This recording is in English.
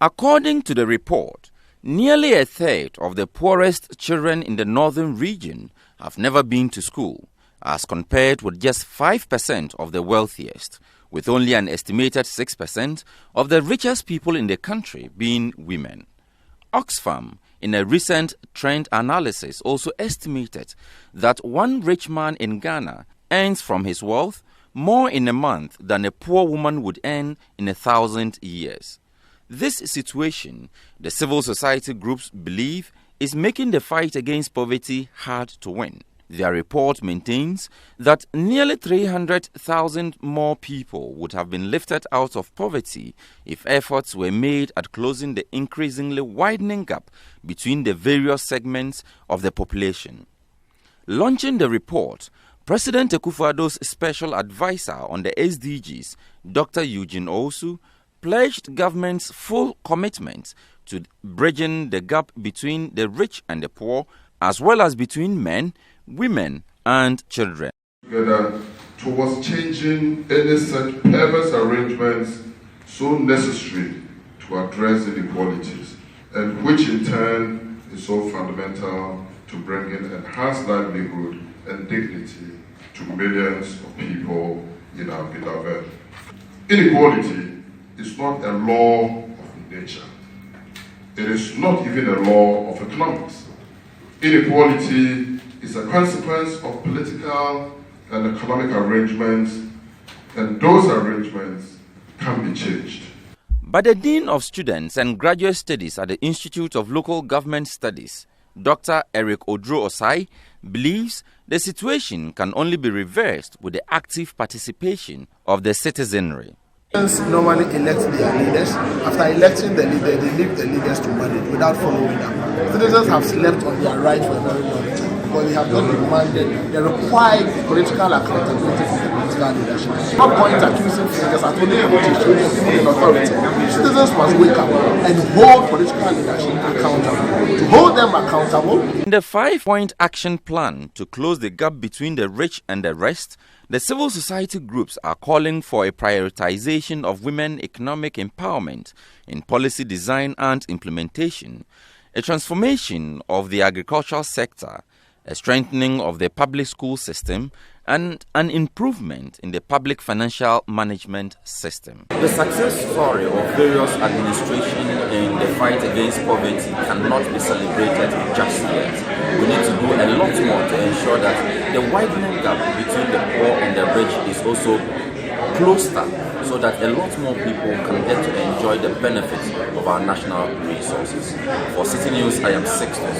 According to the report, nearly a third of the poorest children in the northern region have never been to school, as compared with just 5% of the wealthiest, with only an estimated 6% of the richest people in the country being women. Oxfam, in a recent trend analysis, also estimated that one rich man in Ghana earns from his wealth more in a month than a poor woman would earn in 1,000 years. This situation, the civil society groups believe, is making the fight against poverty hard to win. Their report maintains that nearly 300,000 more people would have been lifted out of poverty if efforts were made at closing the increasingly widening gap between the various segments of the population. Launching the report, President Akufo-Addo's special advisor on the SDGs, Dr. Eugene Osu, pledged government's full commitment to bridging the gap between the rich and the poor, as well as between men, women, and children. Together towards changing any such perverse arrangements so necessary to address inequalities, and which in turn is so fundamental to bringing enhanced livelihood and dignity to millions of people in our beloved. Inequality is not a law of nature. It is not even a law of economics. Inequality is a consequence of political and economic arrangements, and those arrangements can be changed. But the Dean of Students and Graduate Studies at the Institute of Local Government Studies, Dr. Eric Odro-Osai, believes the situation can only be reversed with the active participation of the citizenry. Normally elect their leaders. After electing the leader, they leave the leaders to manage without following them. Citizens have slept on their right for a very long time because they have not demanded the required political accountability from the political leadership. No point accusing fingers at only politicians, people in authority. Citizens must wake up and hold political leadership accountable. To hold them accountable. In the 5-point action plan to close the gap between the rich and the rest, the civil society groups are calling for a prioritization of women economic empowerment in policy design and implementation, a transformation of the agricultural sector, a strengthening of the public school system, and an improvement in the public financial management system. The success story of various administrations in the fight against poverty cannot be celebrated just yet. We need to do a lot more to ensure that the widening gap between the poor and the rich is also closed up, so that a lot more people can get to enjoy the benefits of our national resources. For City News, I am Sixtus.